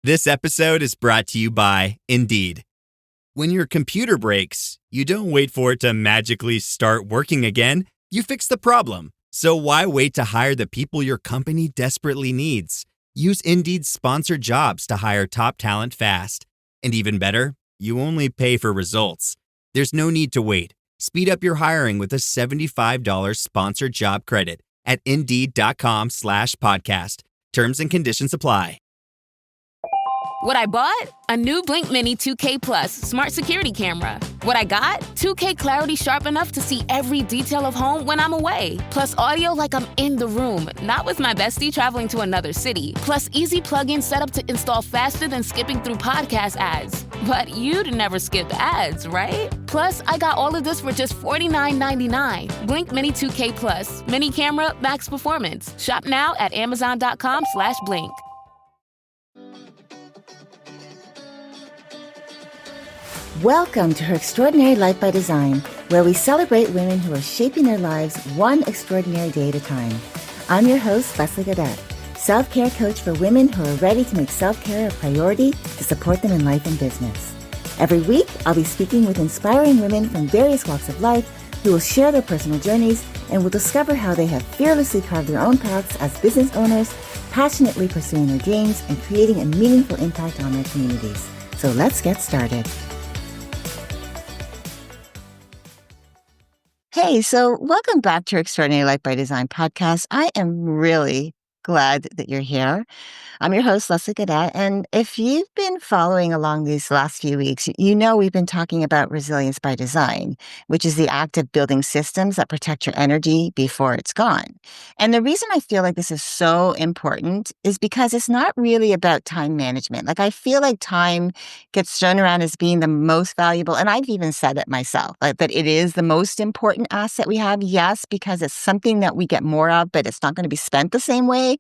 This episode is brought to you by Indeed. When your computer breaks, you don't wait for it to magically start working again. You fix the problem. So why wait to hire the people your company desperately needs? Use Indeed's sponsored jobs to hire top talent fast. And even better, you only pay for results. There's no need to wait. Speed up your hiring with a $75 sponsored job credit at Indeed.com/podcast. Terms and conditions apply. What I bought? A new Blink Mini 2K Plus smart security camera. What I got? 2K clarity sharp enough to see every detail of home when I'm away. Plus audio like I'm in the room, not with my bestie traveling to another city. Plus easy plug-in setup to install faster than skipping through podcast ads. But you'd never skip ads, right? Plus, I got all of this for just $49.99. Blink Mini 2K Plus. Mini camera, max performance. Shop now at Amazon.com/Blink. Welcome to Her Extraordinary Life by Design, where we celebrate women who are shaping their lives one extraordinary day at a time. I'm your host, Leslie Gaudet, self-care coach for women who are ready to make self-care a priority to support them in life and business. Every week, I'll be speaking with inspiring women from various walks of life who will share their personal journeys and will discover how they have fearlessly carved their own paths as business owners, passionately pursuing their dreams and creating a meaningful impact on their communities. So let's get started. Hey, so welcome back to Extraordinary Life by Design podcast. I am really glad that you're here. I'm your host, Leslie Gaudet, and if you've been following along these last few weeks, you know we've been talking about resilience by design, which is the act of building systems that protect your energy before it's gone. And the reason I feel like this is so important is because it's not really about time management. Like I feel like time gets thrown around as being the most valuable, and I've even said it myself, like that it is the most important asset we have. Yes, because it's something that we get more of, but it's not going to be spent the same way.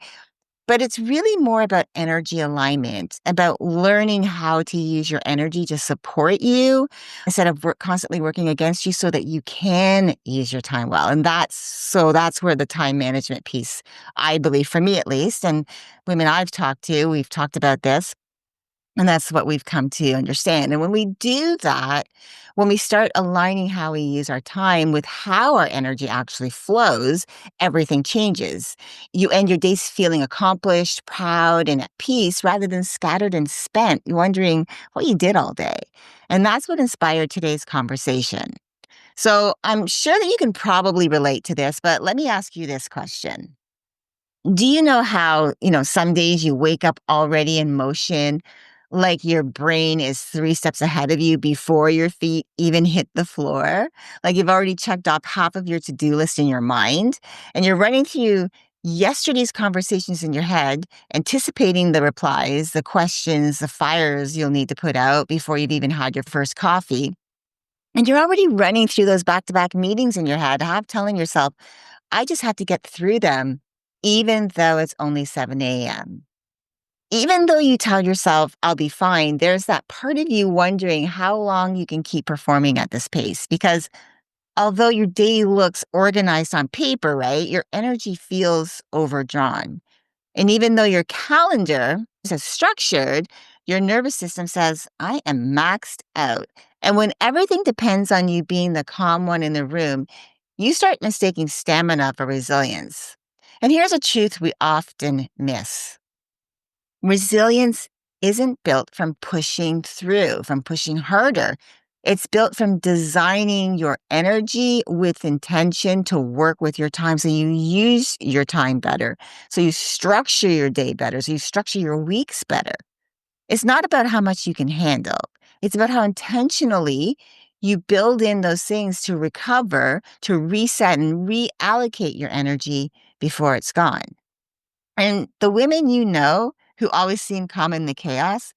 But it's really more about energy alignment, about learning how to use your energy to support you instead of constantly working against you so that you can use your time well. And that's where the time management piece, I believe, for me at least, and women I've talked to, we've talked about this. And that's what we've come to understand. And when we do that, when we start aligning how we use our time with how our energy actually flows, everything changes. You end your days feeling accomplished, proud, and at peace rather than scattered and spent, wondering what you did all day. And that's what inspired today's conversation. So I'm sure that you can probably relate to this, but let me ask you this question. Do you know how, some days you wake up already in motion, like your brain is 3 steps ahead of you before your feet even hit the floor? Like you've already checked off half of your to-do list in your mind, and you're running through yesterday's conversations in your head, anticipating the replies, the questions, the fires you'll need to put out before you've even had your first coffee. And you're already running through those back-to-back meetings in your head, half telling yourself, I just have to get through them, even though it's only 7 a.m. Even though you tell yourself, I'll be fine, there's that part of you wondering how long you can keep performing at this pace. Because although your day looks organized on paper, right, your energy feels overdrawn. And even though your calendar is structured, your nervous system says, I am maxed out. And when everything depends on you being the calm one in the room, you start mistaking stamina for resilience. And here's a truth we often miss. Resilience isn't built from pushing through, from pushing harder. It's built from designing your energy with intention to work with your time so you use your time better, so you structure your day better, so you structure your weeks better. It's not about how much you can handle. It's about how intentionally you build in those things to recover, to reset and reallocate your energy before it's gone. And the women you know who always seem calm in the chaos,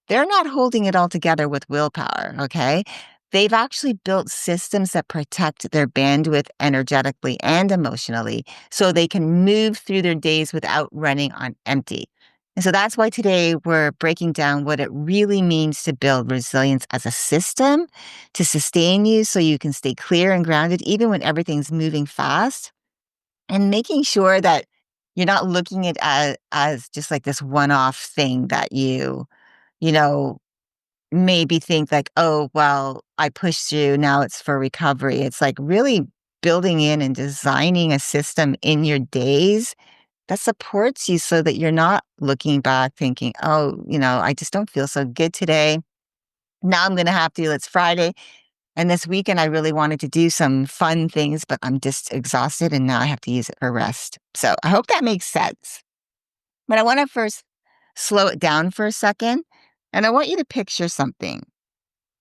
they're not holding it all together with willpower, okay? They've actually built systems that protect their bandwidth energetically and emotionally so they can move through their days without running on empty. And so that's why today we're breaking down what it really means to build resilience as a system to sustain you so you can stay clear and grounded even when everything's moving fast, and making sure that You're not looking at as just like this one-off thing that you know, maybe think like, oh, well, I pushed through, now it's for recovery. It's like really building in and designing a system in your days that supports you so that you're not looking back thinking, oh, I just don't feel so good today. Now I'm going to have to, it's Friday. And this weekend, I really wanted to do some fun things, but I'm just exhausted and now I have to use it for rest. So I hope that makes sense. But I want to first slow it down for a second. And I want you to picture something.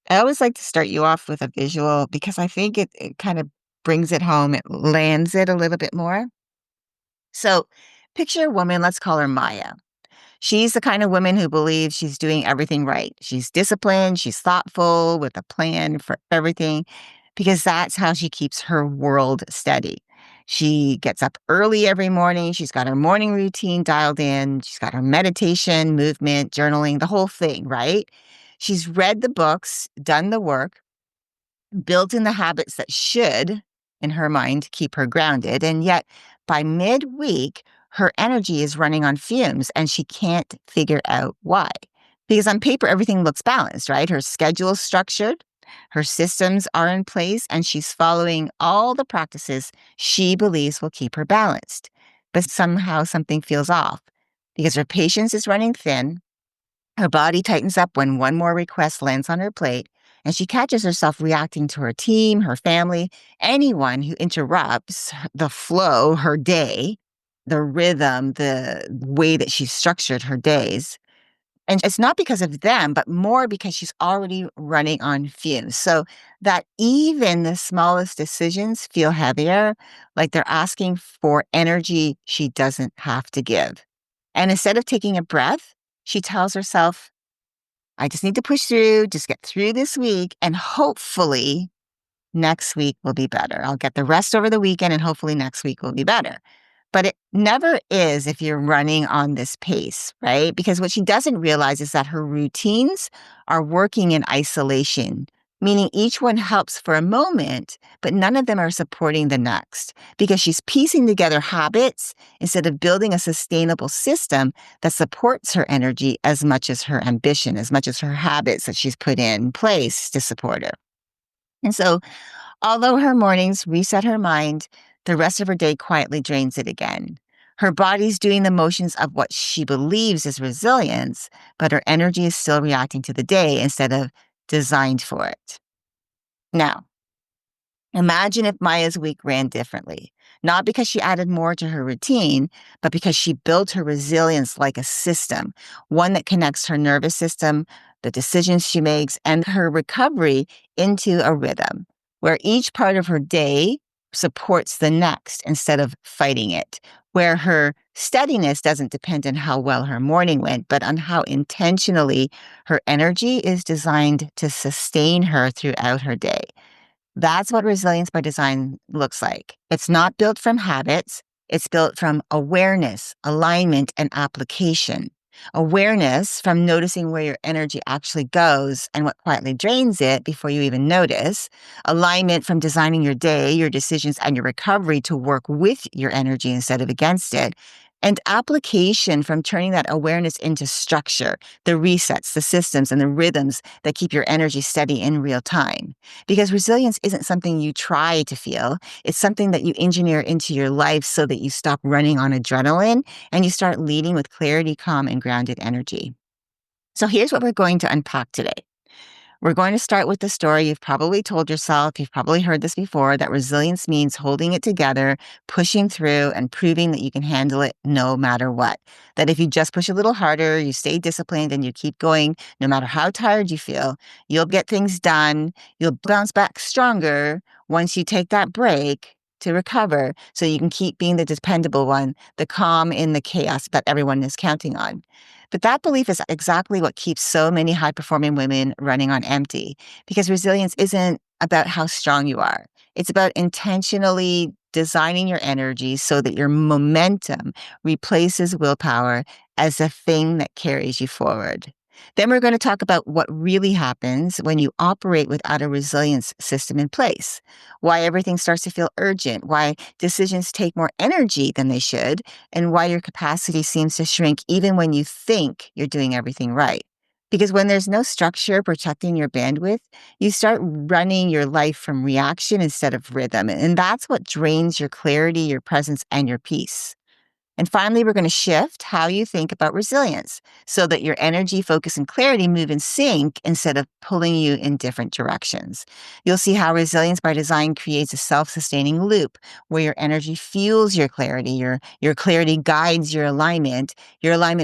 I always like to start you off with a visual because I think it kind of brings it home. It lands it a little bit more. So picture a woman, let's call her Maya. She's the kind of woman who believes she's doing everything right. She's disciplined, she's thoughtful with a plan for everything because that's how she keeps her world steady. She gets up early every morning. She's got her morning routine dialed in. She's got her meditation, movement, journaling, the whole thing, right? She's read the books, done the work, built in the habits that should, in her mind, keep her grounded. And yet, by midweek, her energy is running on fumes and she can't figure out why. Because on paper, everything looks balanced, right? Her schedule is structured, her systems are in place, and she's following all the practices she believes will keep her balanced. But somehow something feels off because her patience is running thin. Her body tightens up when one more request lands on her plate, and she catches herself reacting to her team, her family, anyone who interrupts the flow, her day, the rhythm, the way that she's structured her days. And it's not because of them, but more because she's already running on fumes. So that even the smallest decisions feel heavier, like they're asking for energy she doesn't have to give. And instead of taking a breath, she tells herself, I just need to push through, just get through this week, and hopefully next week will be better. I'll get the rest over the weekend, and hopefully next week will be better. But it never is if you're running on this pace, right? Because what she doesn't realize is that her routines are working in isolation, meaning each one helps for a moment, but none of them are supporting the next because she's piecing together habits instead of building a sustainable system that supports her energy as much as her ambition, as much as her habits that she's put in place to support her. And so although her mornings reset her mind, the rest of her day quietly drains it again. Her body's doing the motions of what she believes is resilience, but her energy is still reacting to the day instead of designed for it. Now, imagine if Maya's week ran differently, not because she added more to her routine, but because she built her resilience like a system, one that connects her nervous system, the decisions she makes, and her recovery into a rhythm where each part of her day supports the next instead of fighting it, where her steadiness doesn't depend on how well her morning went, but on how intentionally her energy is designed to sustain her throughout her day. That's what resilience by design looks like. It's not built from habits. It's built from awareness, alignment, and application. Awareness from noticing where your energy actually goes and what quietly drains it before you even notice. Alignment from designing your day, your decisions, and your recovery to work with your energy instead of against it. And application from turning that awareness into structure, the resets, the systems, and the rhythms that keep your energy steady in real time. Because resilience isn't something you try to feel. It's something that you engineer into your life so that you stop running on adrenaline and you start leading with clarity, calm, and grounded energy. So here's what we're going to unpack today. We're going to start with the story you've probably told yourself, you've probably heard this before, that resilience means holding it together, pushing through, and proving that you can handle it no matter what. That if you just push a little harder, you stay disciplined, and you keep going, no matter how tired you feel, you'll get things done, you'll bounce back stronger once you take that break to recover so you can keep being the dependable one, the calm in the chaos that everyone is counting on. But that belief is exactly what keeps so many high-performing women running on empty, because resilience isn't about how strong you are. It's about intentionally designing your energy so that your momentum replaces willpower as the thing that carries you forward. Then we're going to talk about what really happens when you operate without a resilience system in place, why everything starts to feel urgent, why decisions take more energy than they should, and why your capacity seems to shrink even when you think you're doing everything right. Because when there's no structure protecting your bandwidth, you start running your life from reaction instead of rhythm. And that's what drains your clarity, your presence, and your peace. And finally, we're going to shift how you think about resilience so that your energy, focus, and clarity move in sync instead of pulling you in different directions. You'll see how resilience by design creates a self-sustaining loop where your energy fuels your clarity guides your alignment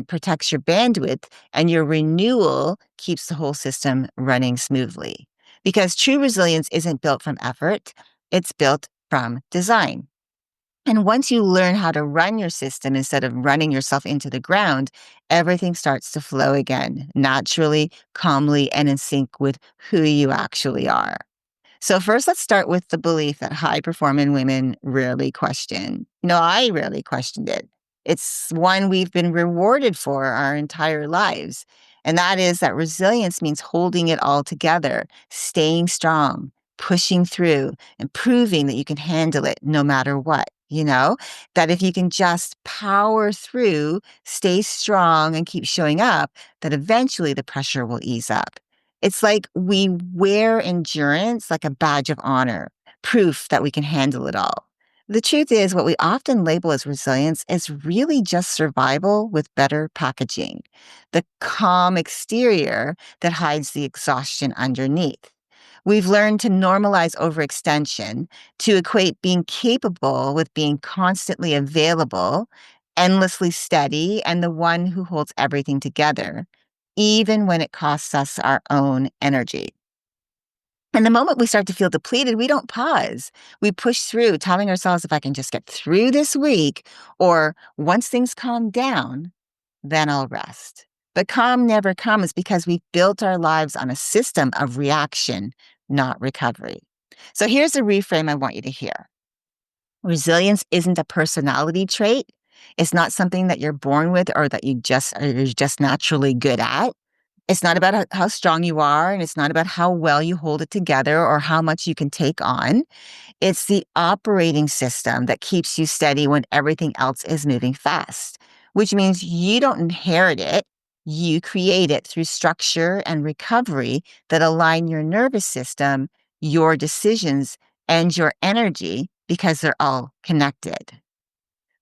protects your bandwidth, and your renewal keeps the whole system running smoothly. Because true resilience isn't built from effort, it's built from design. And once you learn how to run your system instead of running yourself into the ground, everything starts to flow again, naturally, calmly, and in sync with who you actually are. So first, let's start with the belief that high-performing women rarely question. No, I rarely questioned it. It's one we've been rewarded for our entire lives. And that is that resilience means holding it all together, staying strong, pushing through, and proving that you can handle it no matter what. That if you can just power through, stay strong, and keep showing up, that eventually the pressure will ease up. It's like we wear endurance like a badge of honor, proof that we can handle it all. The truth is, what we often label as resilience is really just survival with better packaging, the calm exterior that hides the exhaustion underneath. We've learned to normalize overextension, to equate being capable with being constantly available, endlessly steady, and the one who holds everything together, even when it costs us our own energy. And the moment we start to feel depleted, we don't pause. We push through, telling ourselves, if I can just get through this week, or once things calm down, then I'll rest. But calm never comes because we've built our lives on a system of reaction, not recovery. So here's a reframe I want you to hear. Resilience isn't a personality trait. It's not something that you're born with or that you're just naturally good at. It's not about how strong you are, and it's not about how well you hold it together or how much you can take on. It's the operating system that keeps you steady when everything else is moving fast, which means you don't inherit it. You create it through structure and recovery that align your nervous system, your decisions, and your energy because they're all connected.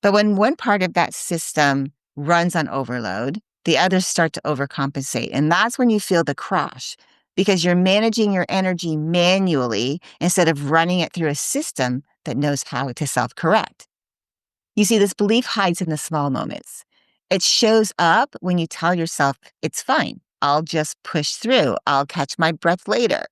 But when one part of that system runs on overload, the others start to overcompensate. And that's when you feel the crash because you're managing your energy manually instead of running it through a system that knows how to self-correct. You see, this belief hides in the small moments. It shows up when you tell yourself, it's fine. I'll just push through. I'll catch my breath later.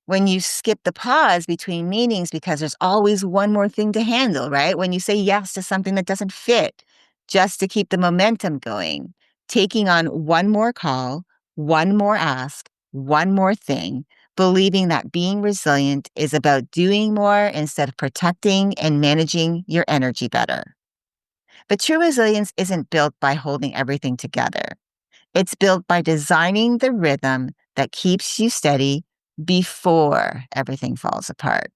When you skip the pause between meetings because there's always one more thing to handle, right? When you say yes to something that doesn't fit just to keep the momentum going, taking on one more call, one more ask, one more thing, believing that being resilient is about doing more instead of protecting and managing your energy better. But true resilience isn't built by holding everything together. It's built by designing the rhythm that keeps you steady before everything falls apart.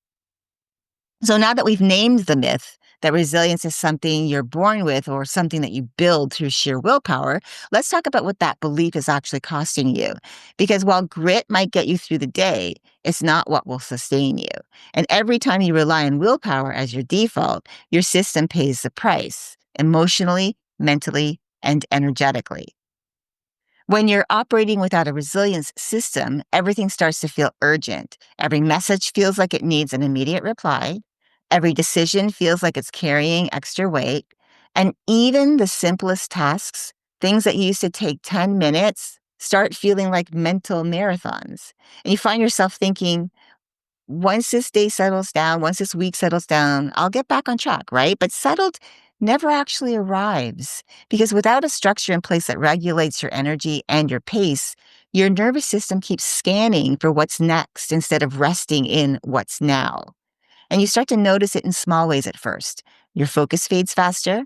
So now that we've named the myth that resilience is something you're born with or something that you build through sheer willpower, let's talk about what that belief is actually costing you. Because while grit might get you through the day, it's not what will sustain you. And every time you rely on willpower as your default, your system pays the price emotionally, mentally, and energetically. When you're operating without a resilience system, everything starts to feel urgent. Every message feels like it needs an immediate reply. Every decision feels like it's carrying extra weight. And even the simplest tasks, things that used to take 10 minutes, start feeling like mental marathons. And you find yourself thinking, once this day settles down, once this week settles down, I'll get back on track, right? But settled never actually arrives because without a structure in place that regulates your energy and your pace, your nervous system keeps scanning for what's next instead of resting in what's now. And you start to notice it in small ways at first. Your focus fades faster.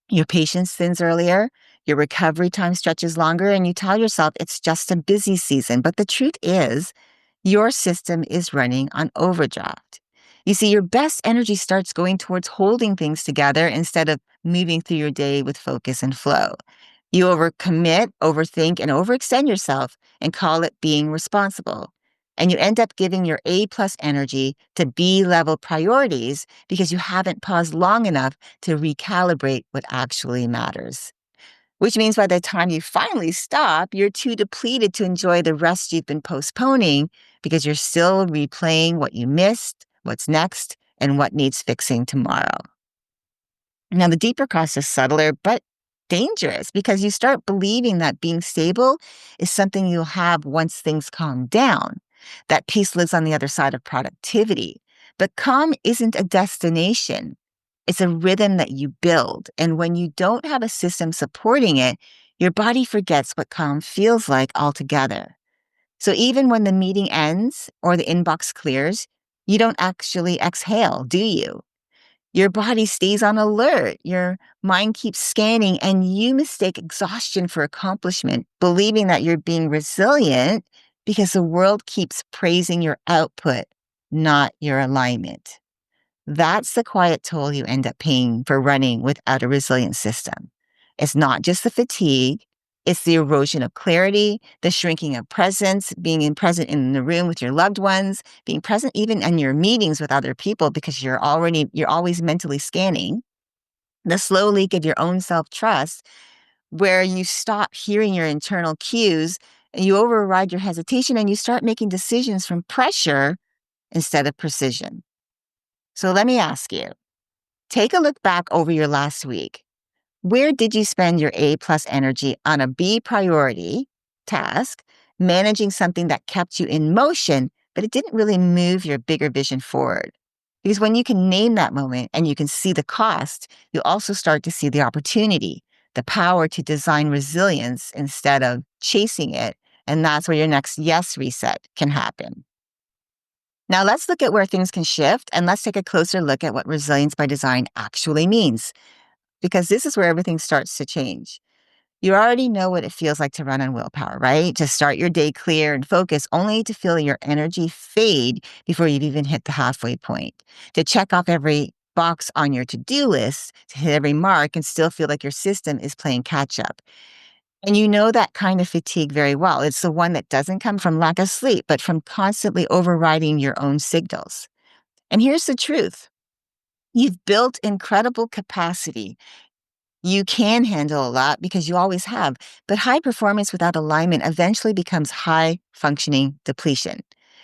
Your patience thins earlier. Your recovery time stretches longer, and you tell yourself it's just a busy season. But the truth is, your system is running on overdrive. You see, your best energy starts going towards holding things together instead of moving through your day with focus and flow. You overcommit, overthink, and overextend yourself and call it being responsible. And you end up giving your A+ energy to B level priorities because you haven't paused long enough to recalibrate what actually matters. Which means by the time you finally stop, you're too depleted to enjoy the rest you've been postponing because you're still replaying what you missed, what's next, and what needs fixing tomorrow. Now, the deeper cost is subtler, but dangerous because you start believing that being stable is something you'll have once things calm down. That peace lives on the other side of productivity. But calm isn't a destination. It's a rhythm that you build. And when you don't have a system supporting it, your body forgets what calm feels like altogether. So even when the meeting ends or the inbox clears, you don't actually exhale, do you? Your body stays on alert. Your mind keeps scanning, and you mistake exhaustion for accomplishment, believing that you're being resilient because the world keeps praising your output, not your alignment. That's the quiet toll you end up paying for running without a resilient system. It's not just the fatigue, it's the erosion of clarity, the shrinking of presence, present in the room with your loved ones, being present even in your meetings with other people because you're always mentally scanning, the slow leak of your own self-trust where you stop hearing your internal cues and you override your hesitation and you start making decisions from pressure instead of precision. So let me ask you, take a look back over your last week. Where did you spend your A+ energy on a B priority task, managing something that kept you in motion, but it didn't really move your bigger vision forward? Because when you can name that moment and you can see the cost, you also start to see the opportunity, the power to design resilience instead of chasing it. And that's where your next yes reset can happen. Now let's look at where things can shift, and let's take a closer look at what resilience by design actually means, because this is where everything starts to change. You already know what it feels like to run on willpower, right? To start your day clear and focused, only to feel your energy fade before you've even hit the halfway point. To check off every box on your to-do list, to hit every mark and still feel like your system is playing catch up. And you know that kind of fatigue very well. It's the one that doesn't come from lack of sleep, but from constantly overriding your own signals. And here's the truth. You've built incredible capacity. You can handle a lot because you always have, but high performance without alignment eventually becomes high functioning depletion.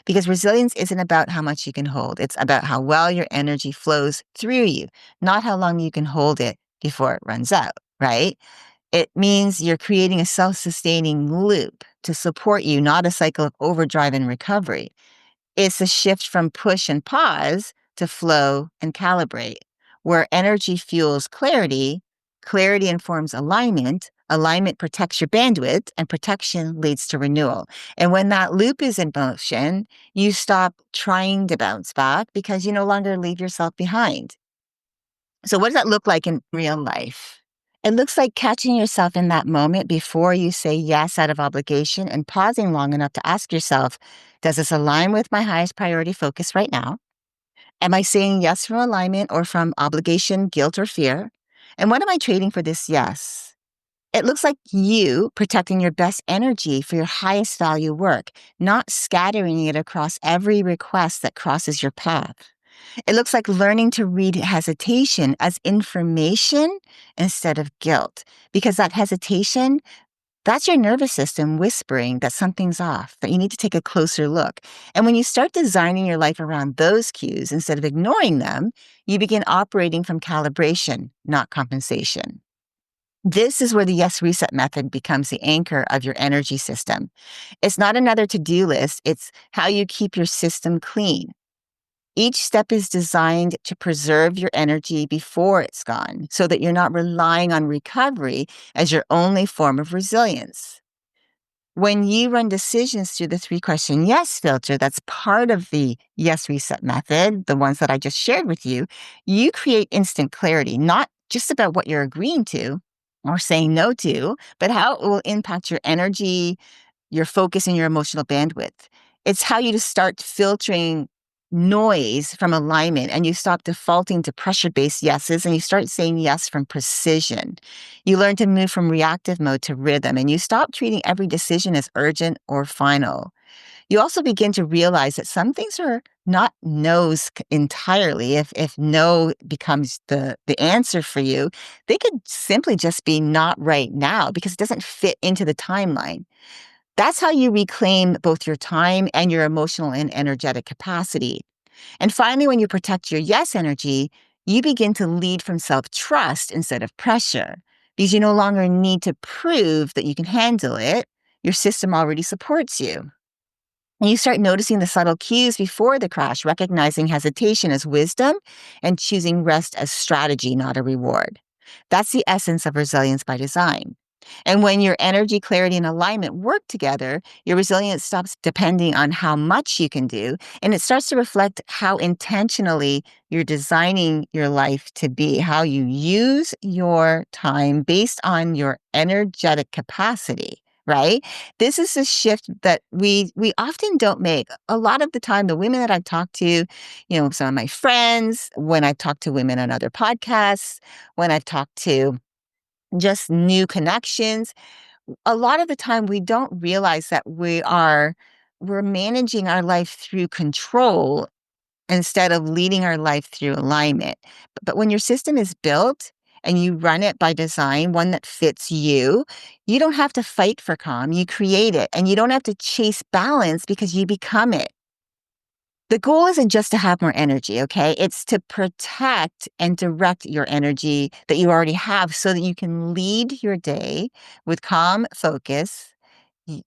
Because resilience isn't about how much you can hold. It's about how well your energy flows through you, not how long you can hold it before it runs out, right? It means you're creating a self-sustaining loop to support you, not a cycle of overdrive and recovery. It's a shift from push and pause to flow and calibrate, where energy fuels clarity, clarity informs alignment, alignment protects your bandwidth, and protection leads to renewal. And when that loop is in motion, you stop trying to bounce back because you no longer leave yourself behind. So what does that look like in real life? It looks like catching yourself in that moment before you say yes out of obligation and pausing long enough to ask yourself, does this align with my highest priority focus right now? Am I saying yes from alignment or from obligation, guilt, or fear? And what am I trading for this yes? It looks like you protecting your best energy for your highest value work, not scattering it across every request that crosses your path. It looks like learning to read hesitation as information instead of guilt, because that hesitation, that's your nervous system whispering that something's off, that you need to take a closer look. And when you start designing your life around those cues instead of ignoring them, you begin operating from calibration, not compensation. This is where the yes reset method becomes the anchor of your energy system. It's not another to-do list. It's how you keep your system clean. Each step is designed to preserve your energy before it's gone so that you're not relying on recovery as your only form of resilience. When you run decisions through the 3-question yes filter, that's part of the yes reset method, the ones that I just shared with you, you create instant clarity, not just about what you're agreeing to, or saying no to, but how it will impact your energy, your focus, and your emotional bandwidth. It's how you just start filtering noise from alignment and you stop defaulting to pressure-based yeses and you start saying yes from precision. You learn to move from reactive mode to rhythm and you stop treating every decision as urgent or final. You also begin to realize that some things are not no's entirely. If no becomes the answer for you, they could simply just be not right now because it doesn't fit into the timeline. That's how you reclaim both your time and your emotional and energetic capacity. And finally, when you protect your yes energy, you begin to lead from self-trust instead of pressure because you no longer need to prove that you can handle it. Your system already supports you. And you start noticing the subtle cues before the crash, recognizing hesitation as wisdom and choosing rest as strategy, not a reward. That's the essence of resilience by design. And when your energy, clarity, and alignment work together, your resilience stops depending on how much you can do, and it starts to reflect how intentionally you're designing your life to be, how you use your time based on your energetic capacity, right? This is a shift that we often don't make. A lot of the time, the women that I've talked to, some of my friends, when I've talked to women on other podcasts, when I've talked to just new connections, a lot of the time we don't realize that we're managing our life through control instead of leading our life through alignment. But when your system is built and you run it by design, one that fits you, you don't have to fight for calm. You create it, and you don't have to chase balance because you become it. The goal isn't just to have more energy, okay? It's to protect and direct your energy that you already have so that you can lead your day with calm focus,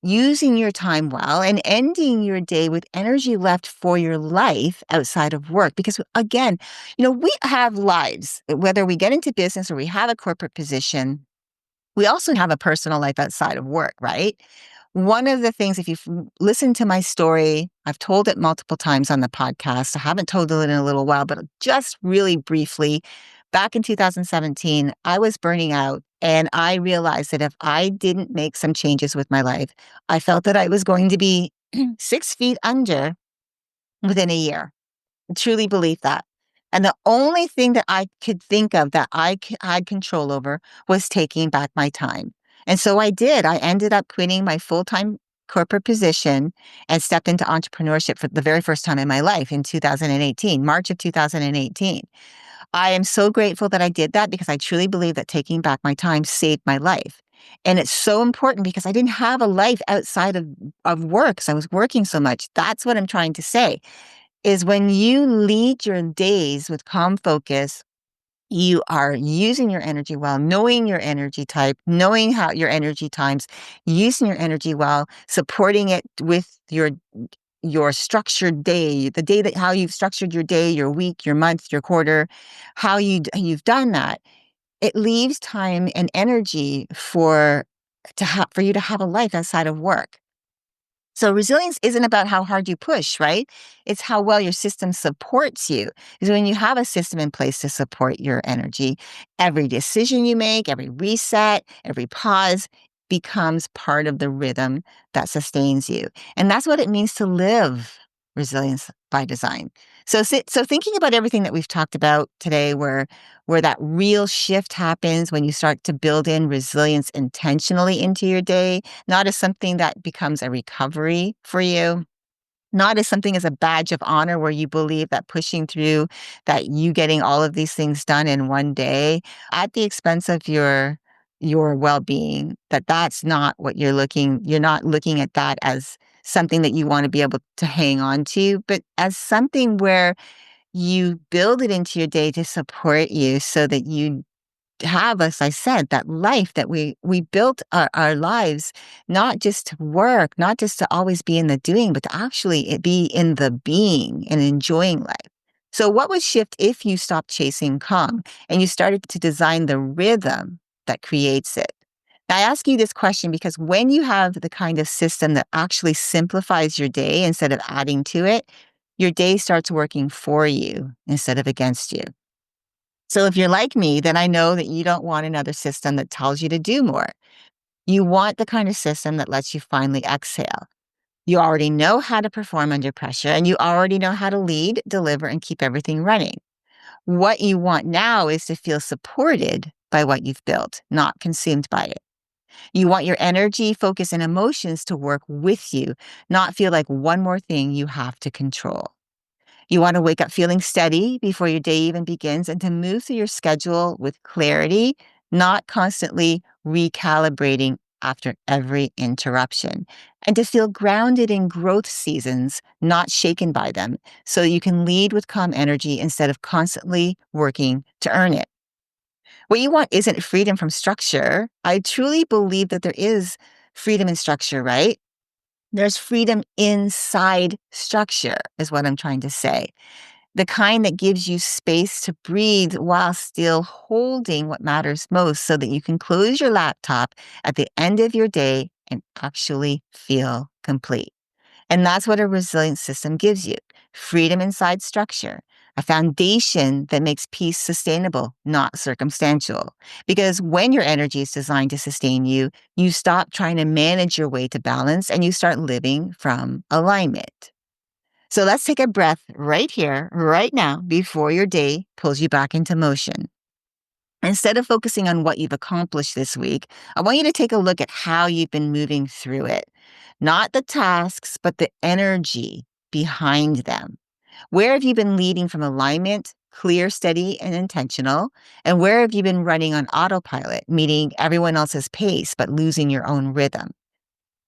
using your time well, and ending your day with energy left for your life outside of work. Because again, we have lives, whether we get into business or we have a corporate position, we also have a personal life outside of work, right? One of the things, if you've listened to my story, I've told it multiple times on the podcast. I haven't told it in a little while, but just really briefly, back in 2017, I was burning out and I realized that if I didn't make some changes with my life, I felt that I was going to be 6 feet under within a year. I truly believe that. And the only thing that I could think of that I had control over was taking back my time. And so I did. I ended up quitting my full-time corporate position and stepped into entrepreneurship for the very first time in my life in 2018, March of 2018. I am so grateful that I did that because I truly believe that taking back my time saved my life. And it's so important because I didn't have a life outside of work because I was working so much. That's what I'm trying to say is when you lead your days with calm focus, you are using your energy well, knowing your energy type, knowing how your energy times, using your energy well, supporting it with your structured day, the day that how you've structured your day, your week, your month, your quarter, how you've done that. It leaves time and energy for you to have a life outside of work. So resilience isn't about how hard you push, right? It's how well your system supports you. Because when you have a system in place to support your energy, every decision you make, every reset, every pause becomes part of the rhythm that sustains you. And that's what it means to live resilience by design. So thinking about everything that we've talked about today, where that real shift happens when you start to build in resilience intentionally into your day, not as something that becomes a recovery for you, not as something as a badge of honor where you believe that pushing through, that you getting all of these things done in one day at the expense of your well-being, that's not what you're not looking at that as something that you want to be able to hang on to, but as something where you build it into your day to support you so that you have, as I said, that life that we built our lives, not just to work, not just to always be in the doing, but to actually be in the being and enjoying life. So what would shift if you stopped chasing calm and you started to design the rhythm that creates it? Now, I ask you this question because when you have the kind of system that actually simplifies your day instead of adding to it, your day starts working for you instead of against you. So if you're like me, then I know that you don't want another system that tells you to do more. You want the kind of system that lets you finally exhale. You already know how to perform under pressure, and you already know how to lead, deliver, and keep everything running. What you want now is to feel supported by what you've built, not consumed by it. You want your energy, focus, and emotions to work with you, not feel like one more thing you have to control. You want to wake up feeling steady before your day even begins and to move through your schedule with clarity, not constantly recalibrating after every interruption. And to feel grounded in growth seasons, not shaken by them, so that you can lead with calm energy instead of constantly working to earn it. What you want isn't freedom from structure. I truly believe that there is freedom in structure, right? There's freedom inside structure, is what I'm trying to say. The kind that gives you space to breathe while still holding what matters most so that you can close your laptop at the end of your day and actually feel complete. And that's what a resilient system gives you: freedom inside structure, a foundation that makes peace sustainable, not circumstantial. Because when your energy is designed to sustain you, you stop trying to manage your way to balance and you start living from alignment. So let's take a breath right here, right now, before your day pulls you back into motion. Instead of focusing on what you've accomplished this week, I want you to take a look at how you've been moving through it. Not the tasks, but the energy behind them. Where have you been leading from alignment, clear, steady, and intentional? And where have you been running on autopilot, meeting everyone else's pace, but losing your own rhythm?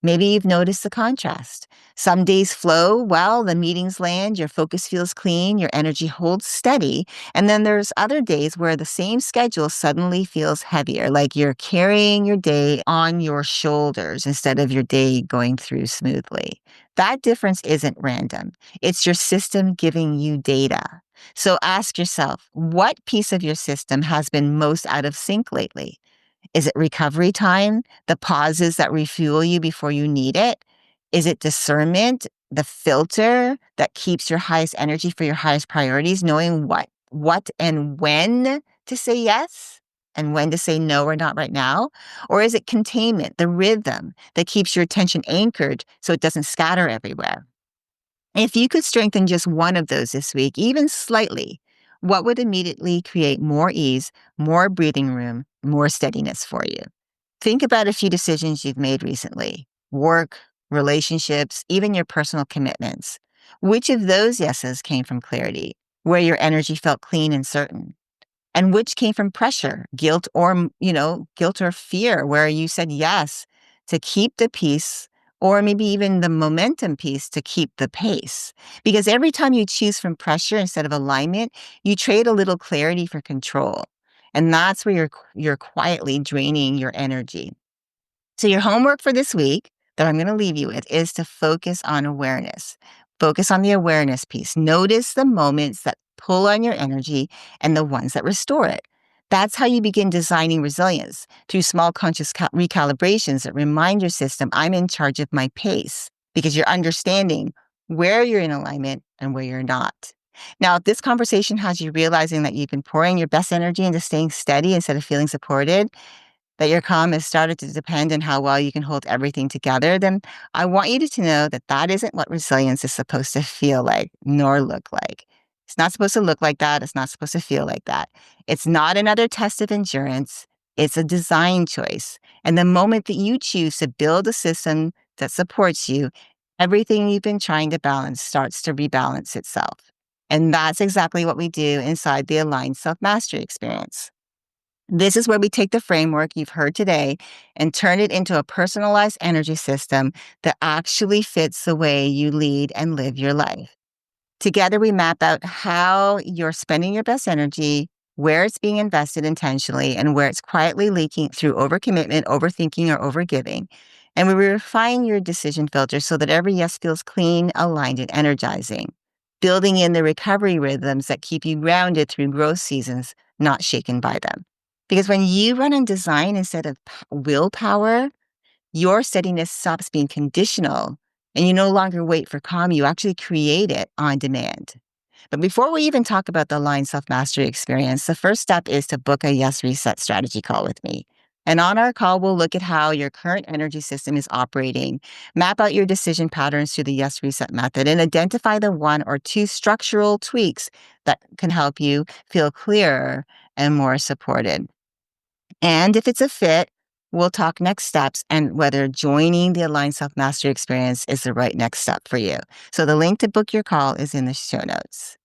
Maybe you've noticed the contrast. Some days flow well, the meetings land, your focus feels clean, your energy holds steady. And then there's other days where the same schedule suddenly feels heavier, like you're carrying your day on your shoulders instead of your day going through smoothly. That difference isn't random. It's your system giving you data. So ask yourself, what piece of your system has been most out of sync lately? Is it recovery time, the pauses that refuel you before you need it? Is it discernment, the filter that keeps your highest energy for your highest priorities, knowing what and when to say yes and when to say no or not right now? Or is it containment, the rhythm that keeps your attention anchored so it doesn't scatter everywhere? If you could strengthen just one of those this week, even slightly, what would immediately create more ease, more breathing room, more steadiness for you? Think about a few decisions you've made recently: work, relationships, even your personal commitments. Which of those yeses came from clarity, where your energy felt clean and certain? And which came from pressure, guilt, or, guilt or fear, where you said yes to keep the peace, or maybe even the momentum piece to keep the pace? Because every time you choose from pressure instead of alignment, you trade a little clarity for control. And that's where you're quietly draining your energy. So your homework for this week that I'm going to leave you with is to focus on awareness. Focus on the awareness piece. Notice the moments that pull on your energy and the ones that restore it. That's how you begin designing resilience, through small conscious recalibrations that remind your system, I'm in charge of my pace, because you're understanding where you're in alignment and where you're not. Now, if this conversation has you realizing that you've been pouring your best energy into staying steady instead of feeling supported, that your calm has started to depend on how well you can hold everything together, then I want you to know that that isn't what resilience is supposed to feel like, nor look like. It's not supposed to look like that. It's not supposed to feel like that. It's not another test of endurance. It's a design choice. And the moment that you choose to build a system that supports you, everything you've been trying to balance starts to rebalance itself. And that's exactly what we do inside the Aligned Self-Mastery experience. This is where we take the framework you've heard today and turn it into a personalized energy system that actually fits the way you lead and live your life. Together, we map out how you're spending your best energy, where it's being invested intentionally, and where it's quietly leaking through overcommitment, overthinking, or overgiving. And we refine your decision filter so that every yes feels clean, aligned, and energizing, building in the recovery rhythms that keep you grounded through growth seasons, not shaken by them. Because when you run on design instead of willpower, your steadiness stops being conditional and you no longer wait for calm. You actually create it on demand. But before we even talk about the Aligned Self-Mastery experience, the first step is to book a Yes Reset strategy call with me. And on our call, we'll look at how your current energy system is operating, map out your decision patterns through the Yes Reset method, and identify the 1 or 2 structural tweaks that can help you feel clearer and more supported. And if it's a fit, we'll talk next steps and whether joining the Aligned Self-Mastery experience is the right next step for you. So the link to book your call is in the show notes.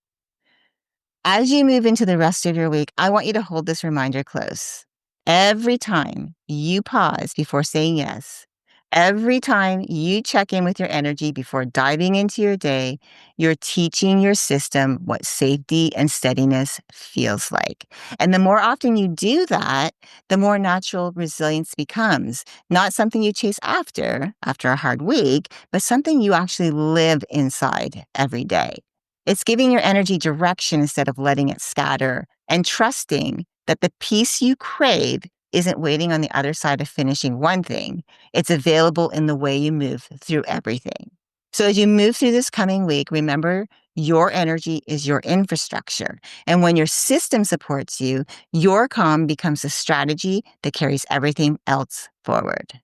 As you move into the rest of your week, I want you to hold this reminder close. Every time you pause before saying yes, every time you check in with your energy before diving into your day, you're teaching your system what safety and steadiness feels like. And the more often you do that, the more natural resilience becomes. Not something you chase after a hard week, but something you actually live inside every day. It's giving your energy direction instead of letting it scatter, and trusting that the peace you crave isn't waiting on the other side of finishing one thing. It's available in the way you move through everything. So as you move through this coming week, remember your energy is your infrastructure. And when your system supports you, your calm becomes a strategy that carries everything else forward.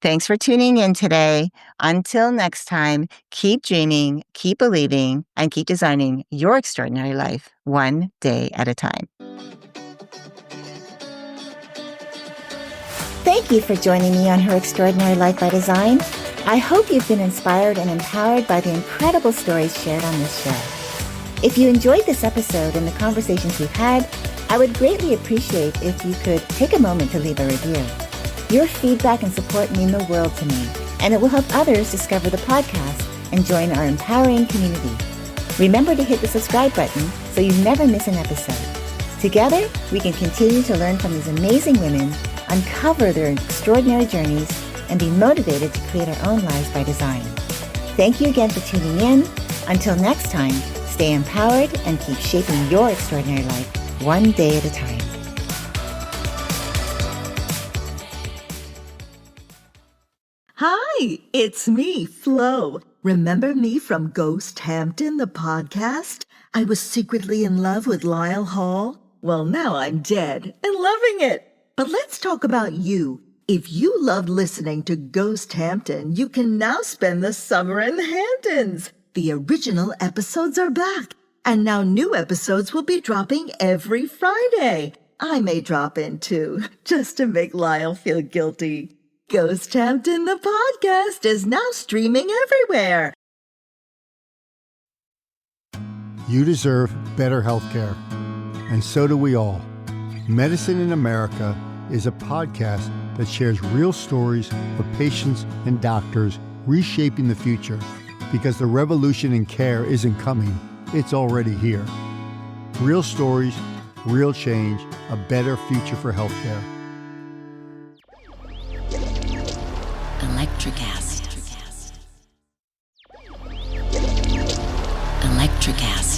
Thanks for tuning in today. Until next time, keep dreaming, keep believing, and keep designing your extraordinary life one day at a time. Thank you for joining me on Her Extraordinary Life by Design. I hope you've been inspired and empowered by the incredible stories shared on this show. If you enjoyed this episode and the conversations we've had, I would greatly appreciate if you could take a moment to leave a review. Your feedback and support mean the world to me, and it will help others discover the podcast and join our empowering community. Remember to hit the subscribe button so you never miss an episode. Together, we can continue to learn from these amazing women, uncover their extraordinary journeys, and be motivated to create our own lives by design. Thank you again for tuning in. Until next time, stay empowered and keep shaping your extraordinary life one day at a time. Hi, it's me, Flo. Remember me from Ghost Hampton, the podcast? I was secretly in love with Lyle Hall. Well, now I'm dead and loving it. But let's talk about you. If you loved listening to Ghost Hampton, you can now spend the summer in the Hamptons. The original episodes are back, and now new episodes will be dropping every Friday. I may drop in too, just to make Lyle feel guilty. Ghost Hampton, the podcast, is now streaming everywhere. You deserve better healthcare, and so do we all. Medicine in America is a podcast that shares real stories of patients and doctors reshaping the future, because the revolution in care isn't coming, it's already here. Real stories, real change, a better future for healthcare. Electricast. Electricast.